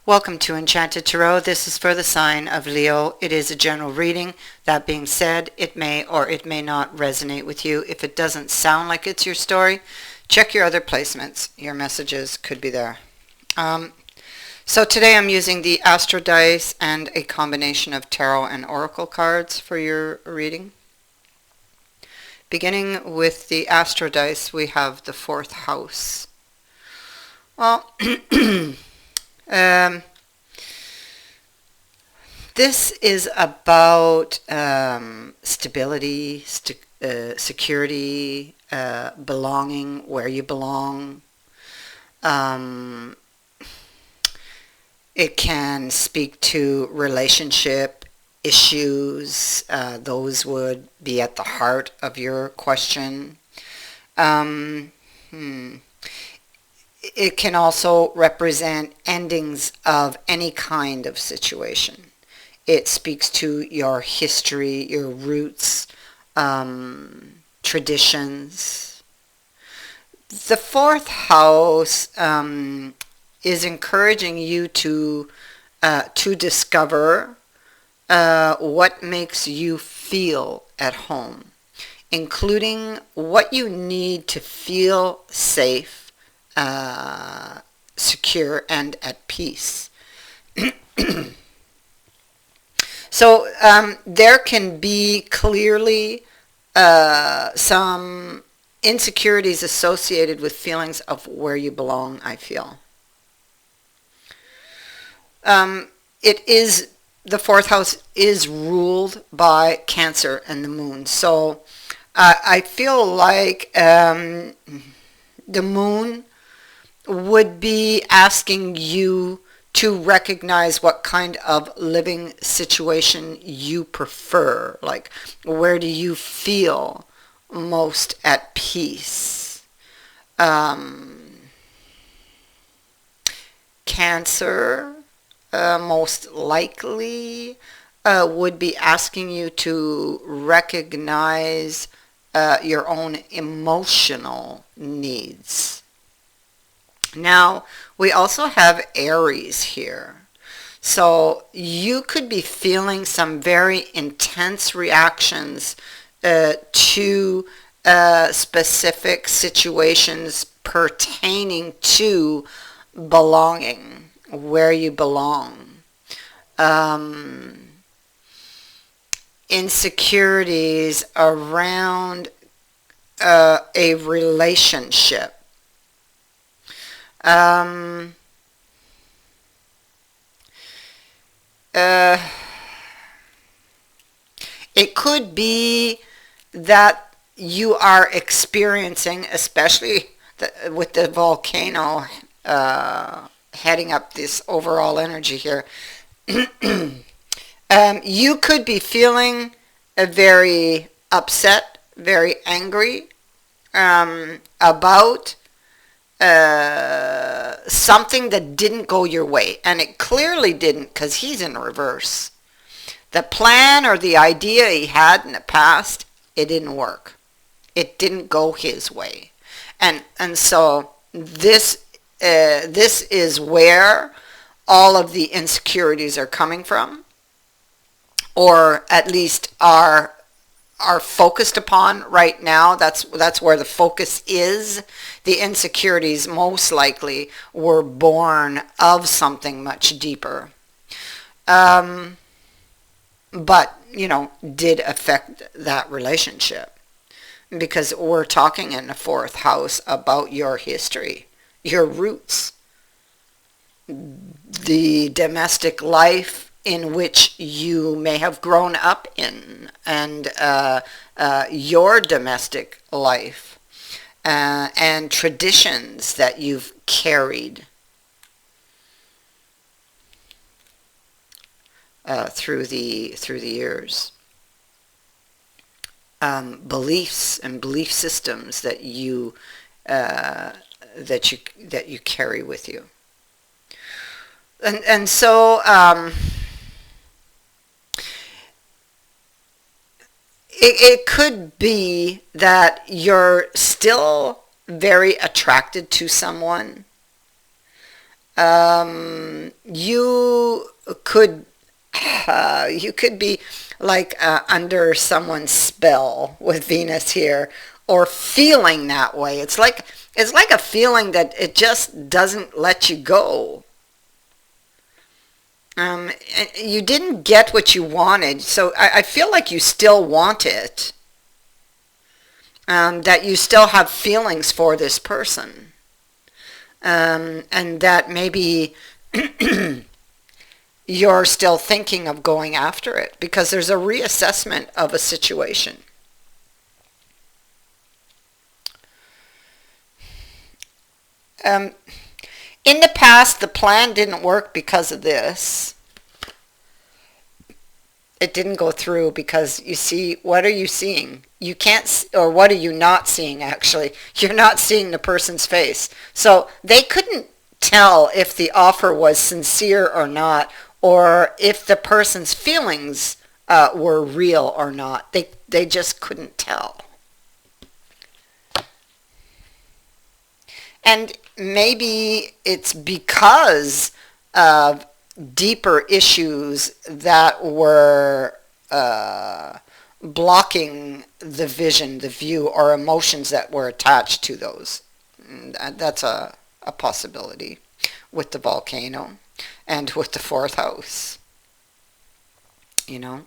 Welcome to Enchanted Tarot. This is for the sign of Leo. It is a general reading. That being said, it may or it may not resonate with you. If it doesn't sound like it's your story, check your other placements. Your messages could be there. So today I'm using the Astro dice and a combination of tarot and oracle cards for your reading. Beginning with the Astro dice, we have the fourth house. Well, this is about stability, security, belonging, where you belong. It can speak to relationship issues. Those would be at the heart of your question. It can also represent endings of any kind of situation. It speaks to your history, your roots, traditions. The fourth house is encouraging you to discover what makes you feel at home, including what you need to feel safe, secure, and at peace. So there can be clearly some insecurities associated with feelings of where you belong, I feel. The fourth house is ruled by Cancer and the moon. So I feel like the moon would be asking you to recognize what kind of living situation you prefer. Like, where do you feel most at peace? Cancer most likely would be asking you to recognize your own emotional needs. Now, we also have Aries here. So you could be feeling some very intense reactions to specific situations pertaining to belonging, where you belong. Insecurities around a relationship. It could be that you are experiencing, especially with the volcano heading up this overall energy here, you could be feeling very upset, very angry about something that didn't go your way. And it clearly didn't, because he's in reverse. The plan or the idea he had in the past, it didn't work. It didn't go his way. And so this is where all of the insecurities are coming from, or at least are focused upon right now. That's where the focus is. The insecurities most likely were born of something much deeper, but did affect that relationship, because we're talking in the fourth house about your history, your roots, the domestic life in which you may have grown up in, and your domestic life, and traditions that you've carried through the years, beliefs and belief systems that you carry with you, and so it could be that you're still very attracted to someone, you could you could be like under someone's spell with Venus here, or feeling that way. It's like a feeling that it just doesn't let you go. You didn't get what you wanted, so I feel like you still want it. That you still have feelings for this person, and that maybe you're still thinking of going after it because there's a reassessment of a situation. Um, in the past, the plan didn't work because of this. It didn't go through because you see, what are you seeing? You can't, or what are you not seeing actually? You're not seeing the person's face. So they couldn't tell if the offer was sincere or not, or if the person's feelings were real or not. They just couldn't tell. And maybe it's because of deeper issues that were blocking the vision, the view, or emotions that were attached to those. That's a possibility with the volcano and with the fourth house, you know.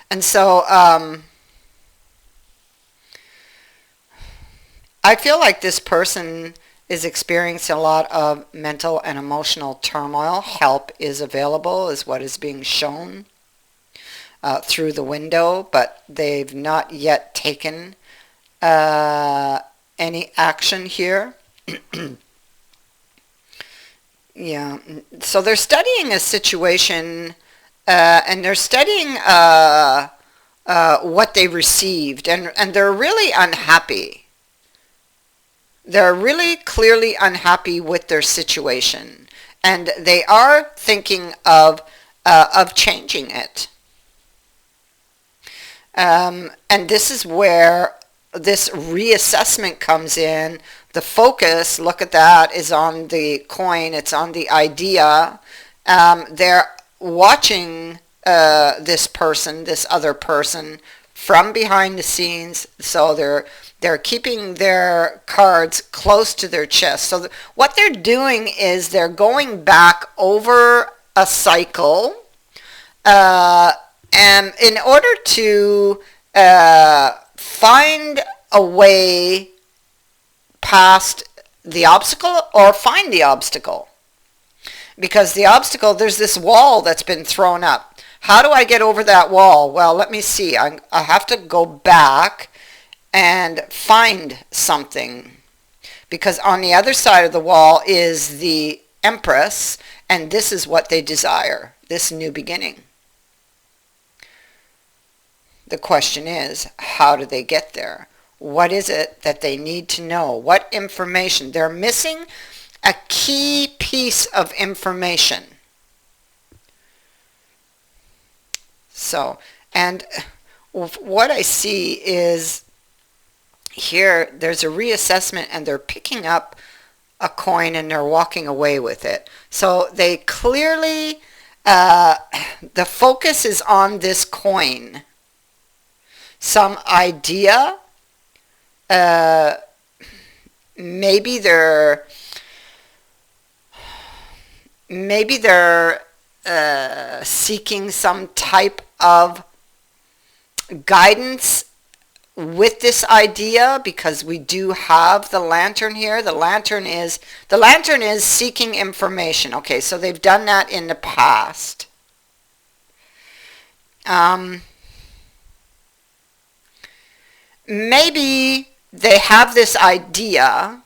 And so I feel like this person is experiencing a lot of mental and emotional turmoil. Help is available, is what is being shown through the window, but they've not yet taken any action here. Yeah, so they're studying a situation, and they're studying what they received, and they're really unhappy. They're really clearly unhappy with their situation, and they are thinking of changing it. And this is where this reassessment comes in. The focus, look at that, is on the coin. It's on the idea. They're watching this person, this other person, from behind the scenes. So they're keeping their cards close to their chest. So what they're doing is they're going back over a cycle, and in order to find a way past the obstacle, or find the obstacle. Because the obstacle, there's this wall that's been thrown up. How do I get over that wall? Well, let me see. I have to go back and find something. Because on the other side of the wall is the Empress, and this is what they desire, this new beginning. The question is, how do they get there? What is it that they need to know? What information? They're missing a key piece of information. So, and what I see is here, there's a reassessment, and they're picking up a coin and they're walking away with it. So they clearly, the focus is on this coin. Some idea, maybe they're seeking some type of guidance with this idea, because we do have the lantern here. The lantern is seeking information. Okay, so they've done that in the past. Maybe they have this idea,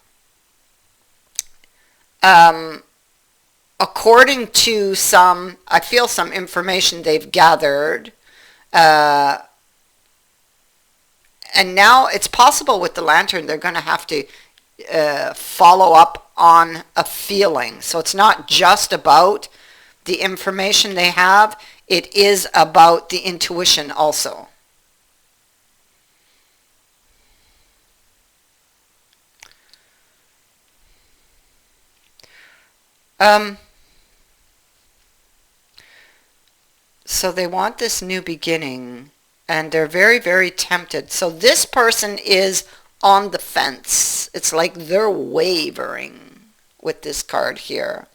according to some information they've gathered, and now it's possible with the lantern they're going to have to follow up on a feeling. So it's not just about the information they have, it is about the intuition also. So they want this new beginning, and they're very, very tempted. So this person is on the fence. It's like they're wavering with this card here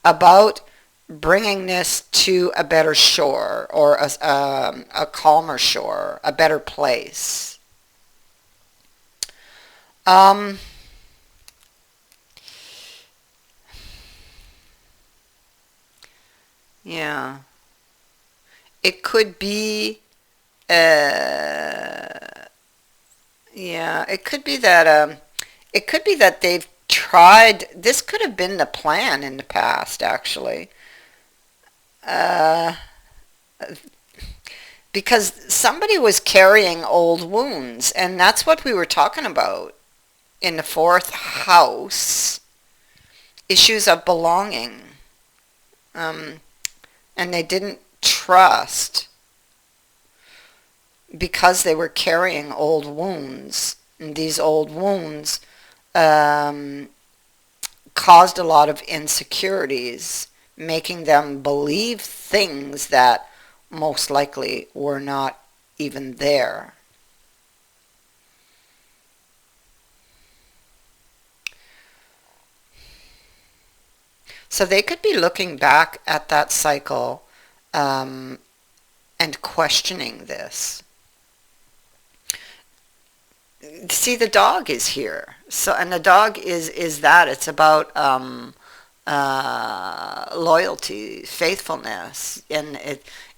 about bringing this to a better shore, or a calmer shore, a better place. Um, yeah, it could be, yeah, it could be that they've tried, this could have been the plan in the past, actually. Uh, because somebody was carrying old wounds, and that's what we were talking about in the fourth house, issues of belonging. Um, and they didn't trust because they were carrying old wounds. And these old wounds um, caused a lot of insecurities, making them believe things that most likely were not even there. So they could be looking back at that cycle um, and questioning this. See, the dog is here. So, and the dog is that. It's about loyalty, faithfulness, and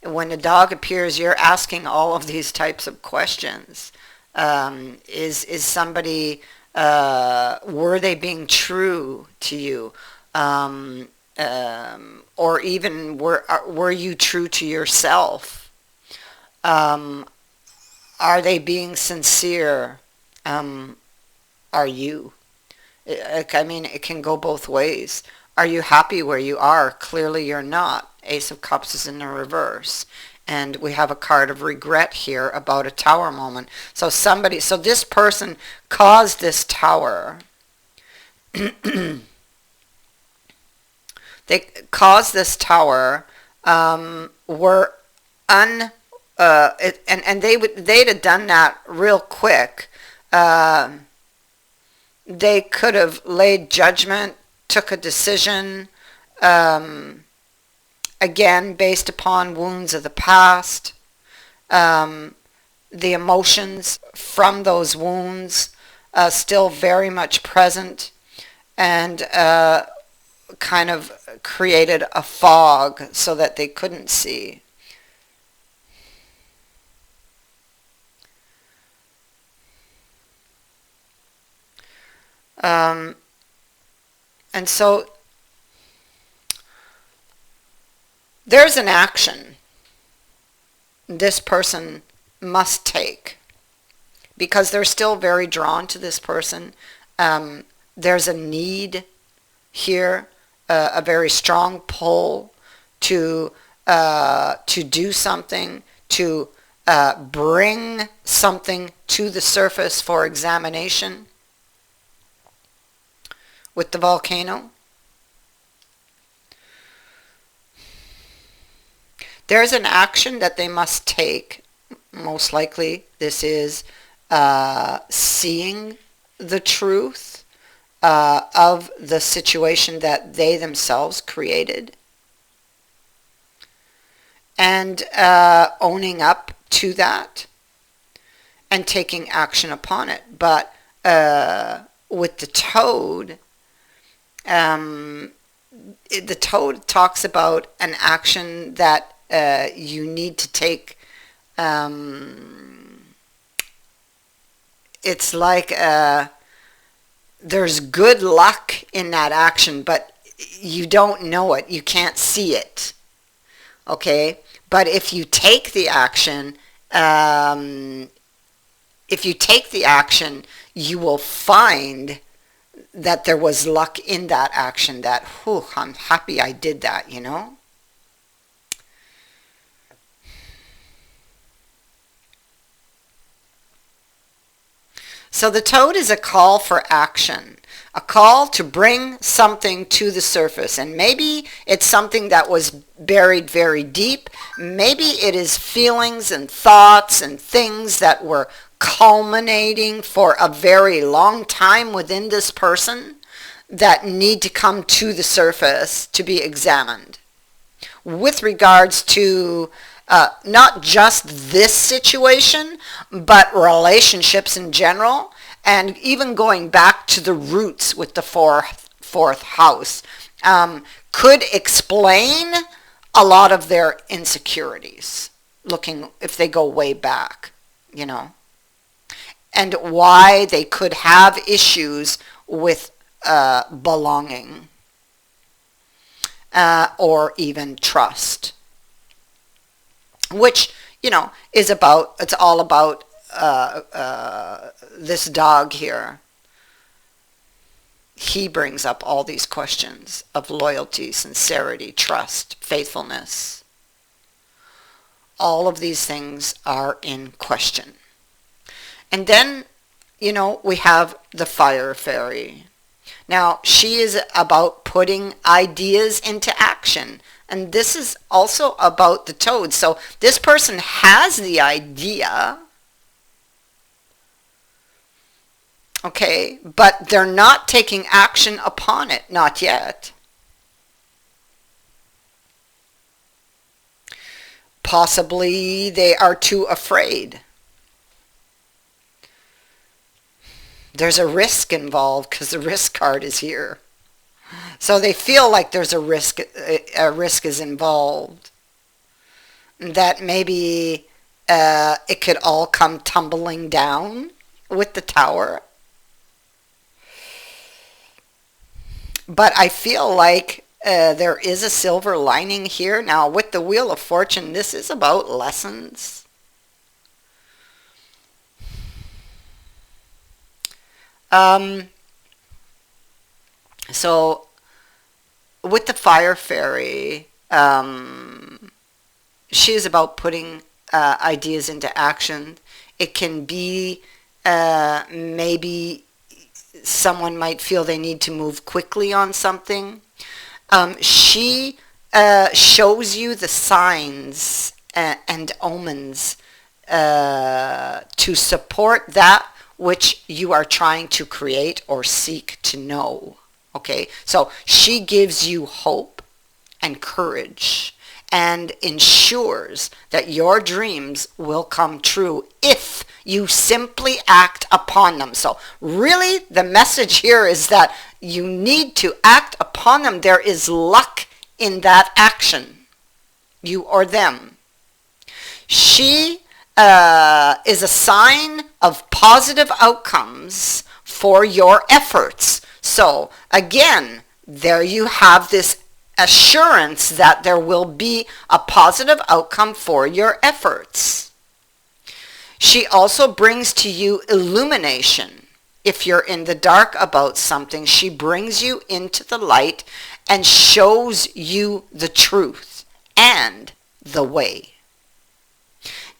when the dog appears, you're asking all of these types of questions. Is somebody, were they being true to you? Or even were you true to yourself? Um, are they being sincere? Um, are you? I mean, it can go both ways. Are you happy where you are? Clearly you're not. Ace of Cups is in the reverse. And we have a card of regret here about a tower moment. So this person caused this tower. They caused this tower, were and they'd have done that real quick. They could have laid judgment, took a decision, um, again based upon wounds of the past, um, the emotions from those wounds still very much present, and kind of created a fog so that they couldn't see. Um, and so there's an action this person must take because they're still very drawn to this person. There's a need here, a very strong pull to do something, to bring something to the surface for examination with the volcano. There's an action that they must take. Most likely this is seeing the truth of the situation that they themselves created, and owning up to that and taking action upon it. But with the toad, the toad talks about an action that you need to take. It's like there's good luck in that action, but you don't know it. You can't see it. Okay? But if you take the action, you will find that there was luck in that action, that, whew, I'm happy I did that, you know? So the toad is a call for action, a call to bring something to the surface. And maybe it's something that was buried very deep. Maybe it is feelings and thoughts and things that were culminating for a very long time within this person that need to come to the surface to be examined. With regards to not just this situation, but relationships in general, and even going back to the roots with the fourth house, could explain a lot of their insecurities, looking if they go way back, and why they could have issues with belonging or even trust, which it's all about this dog here. He brings up all these questions of loyalty, sincerity, trust, faithfulness. All of these things are in question. And then, we have the fire fairy. Now, she is about putting ideas into action. And this is also about the toad. So this person has the idea, okay, but they're not taking action upon it, not yet. Possibly they are too afraid. There's a risk involved because the risk card is here. So they feel like there's a risk is involved. That maybe it could all come tumbling down with the tower. But I feel like there is a silver lining here. Now, with the Wheel of Fortune, this is about lessons. So, with the fire fairy, she is about putting ideas into action. It can be maybe someone might feel they need to move quickly on something. She shows you the signs and omens to support that which you are trying to create or seek to know. Okay, so she gives you hope and courage and ensures that your dreams will come true if you simply act upon them. So really the message here is that you need to act upon them. There is luck in that action, you or them. She is a sign of positive outcomes for your efforts. So again, there you have this assurance that there will be a positive outcome for your efforts. She also brings to you illumination. If you're in the dark about something, she brings you into the light and shows you the truth and the way.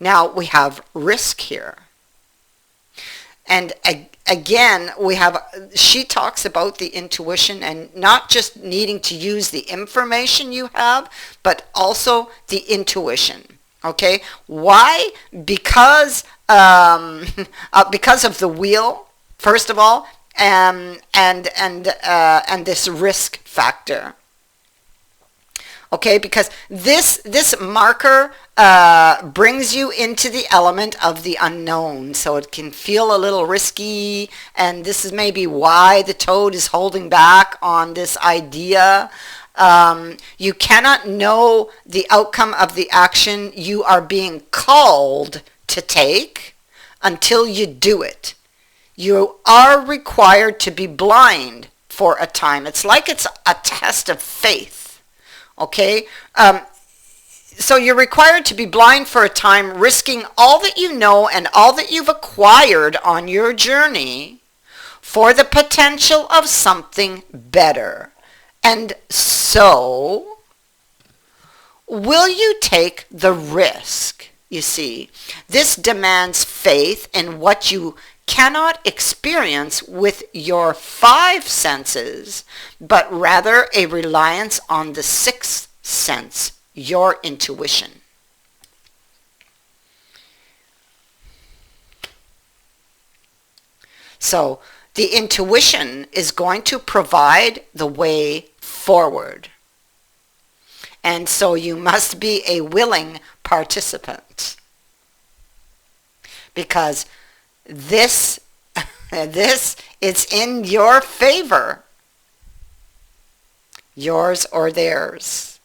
Now we have risk here. And again, she talks about the intuition and not just needing to use the information you have, but also the intuition. Okay? Why? Because of the wheel, first of all, and this risk factor. Okay, because this marker brings you into the element of the unknown, so it can feel a little risky, and this is maybe why the toad is holding back on this idea. You cannot know the outcome of the action you are being called to take until you do it. You are required to be blind for a time. It's like it's a test of faith. Okay, so you're required to be blind for a time, risking all that you know and all that you've acquired on your journey for the potential of something better. And so, will you take the risk? You see, this demands faith in what you cannot experience with your five senses, but rather a reliance on the sixth sense, your intuition. So the intuition is going to provide the way forward. And so you must be a willing participant. Because this is in your favor. Yours or theirs.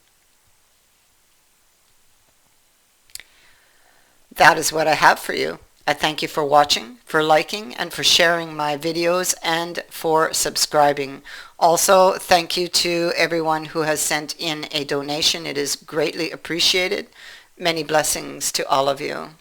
That is what I have for you. I thank you for watching, for liking, and for sharing my videos, and for subscribing. Also, thank you to everyone who has sent in a donation. It is greatly appreciated. Many blessings to all of you.